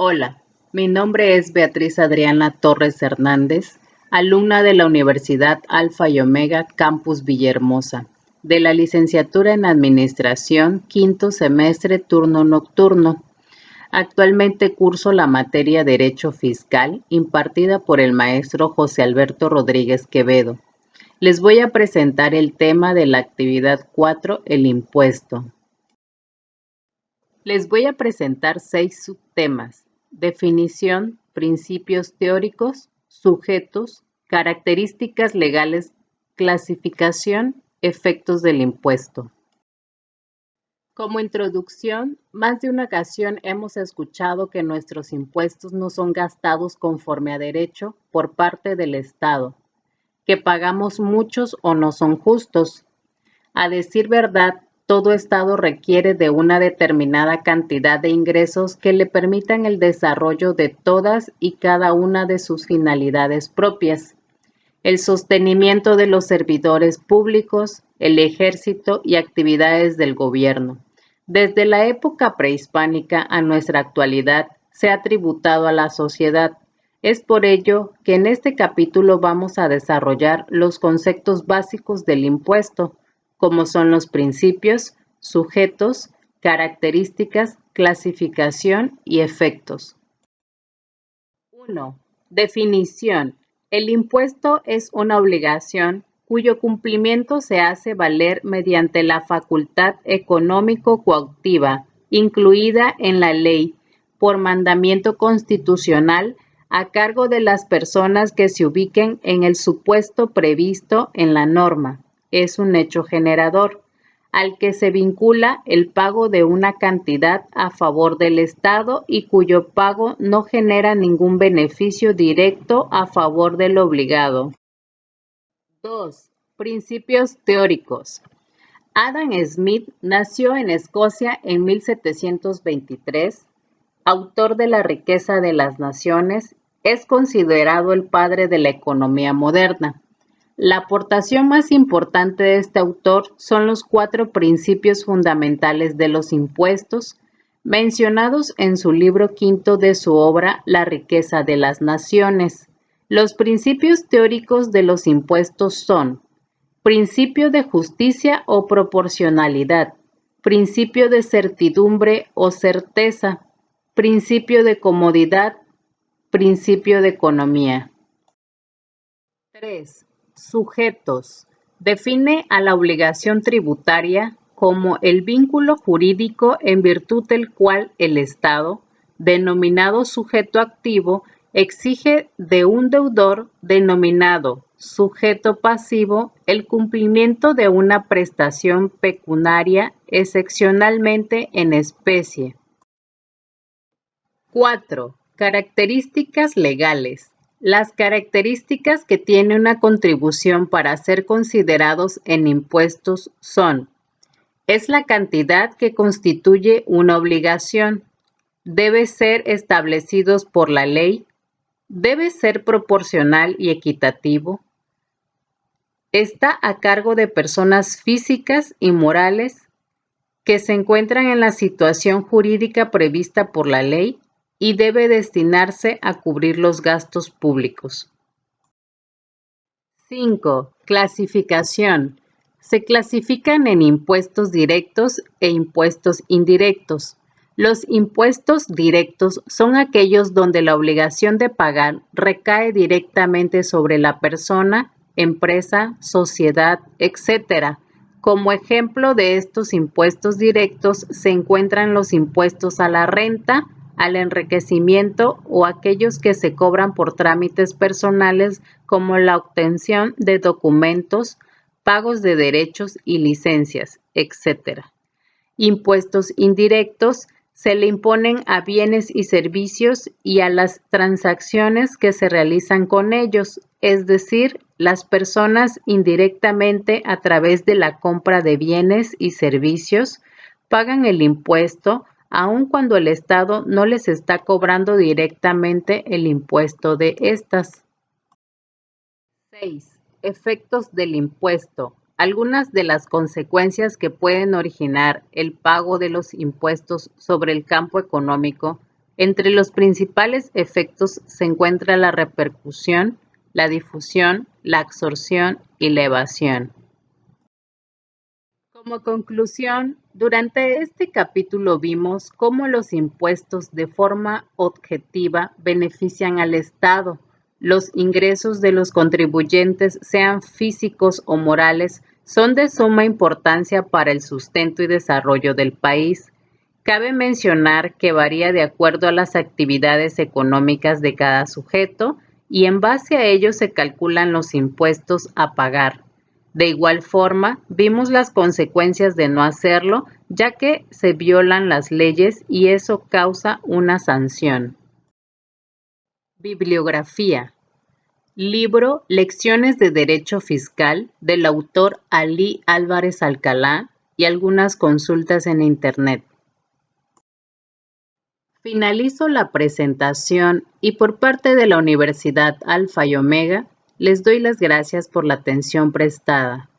Hola, mi nombre es Beatriz Adriana Torres Hernández, alumna de la Universidad Alfa y Omega Campus Villahermosa, de la licenciatura en Administración, quinto semestre, turno nocturno. Actualmente curso la materia Derecho Fiscal, impartida por el maestro José Alberto Rodríguez Quevedo. Les voy a presentar el tema de la actividad 4, el impuesto. Les voy a presentar 6 subtemas: definición, principios teóricos, sujetos, características legales, clasificación, efectos del impuesto. Como introducción, más de una ocasión hemos escuchado que nuestros impuestos no son gastados conforme a derecho por parte del Estado, que pagamos muchos o no son justos. A decir verdad, todo Estado requiere de una determinada cantidad de ingresos que le permitan el desarrollo de todas y cada una de sus finalidades propias, el sostenimiento de los servidores públicos, el ejército y actividades del gobierno. Desde la época prehispánica a nuestra actualidad se ha tributado a la sociedad. Es por ello que en este capítulo vamos a desarrollar los conceptos básicos del impuesto, como son los principios, sujetos, características, clasificación y efectos. 1. Definición. El impuesto es una obligación cuyo cumplimiento se hace valer mediante la facultad económico-coactiva incluida en la ley por mandamiento constitucional a cargo de las personas que se ubiquen en el supuesto previsto en la norma. Es un hecho generador, al que se vincula el pago de una cantidad a favor del Estado y cuyo pago no genera ningún beneficio directo a favor del obligado. 2. Principios teóricos. Adam Smith nació en Escocia en 1723, autor de La riqueza de las naciones, es considerado el padre de la economía moderna. La aportación más importante de este autor son los 4 principios fundamentales de los impuestos, mencionados en su libro quinto de su obra La riqueza de las naciones. Los principios teóricos de los impuestos son: principio de justicia o proporcionalidad, principio de certidumbre o certeza, principio de comodidad, principio de economía. 3. Sujetos. Define a la obligación tributaria como el vínculo jurídico en virtud del cual el Estado, denominado sujeto activo, exige de un deudor, denominado sujeto pasivo, el cumplimiento de una prestación pecuniaria, excepcionalmente en especie. 4. Características legales. Las características que tiene una contribución para ser considerados en impuestos son: es la cantidad que constituye una obligación, debe ser establecidos por la ley, debe ser proporcional y equitativo, está a cargo de personas físicas y morales que se encuentran en la situación jurídica prevista por la ley y debe destinarse a cubrir los gastos públicos. 5. Clasificación. Se clasifican en impuestos directos e impuestos indirectos. Los impuestos directos son aquellos donde la obligación de pagar recae directamente sobre la persona, empresa, sociedad, etc. Como ejemplo de estos impuestos directos se encuentran los impuestos a la renta, al enriquecimiento o aquellos que se cobran por trámites personales como la obtención de documentos, pagos de derechos y licencias, etc. Impuestos indirectos se le imponen a bienes y servicios y a las transacciones que se realizan con ellos, es decir, las personas indirectamente a través de la compra de bienes y servicios pagan el impuesto aun cuando el Estado no les está cobrando directamente el impuesto de estas. 6. Efectos del impuesto. Algunas de las consecuencias que pueden originar el pago de los impuestos sobre el campo económico Entre los principales efectos se encuentra la repercusión, la difusión, la absorción y la evasión. Como conclusión, durante este capítulo vimos cómo los impuestos de forma objetiva benefician al Estado. Los ingresos de los contribuyentes, sean físicos o morales, son de suma importancia para el sustento y desarrollo del país. Cabe mencionar que varía de acuerdo a las actividades económicas de cada sujeto y en base a ello se calculan los impuestos a pagar. De igual forma, vimos las consecuencias de no hacerlo, ya que se violan las leyes y eso causa una sanción. Bibliografía. Libro Lecciones de Derecho Fiscal del autor Alí Álvarez Alcalá y algunas consultas en Internet. Finalizo la presentación y por parte de la Universidad Alfa y Omega les doy las gracias por la atención prestada.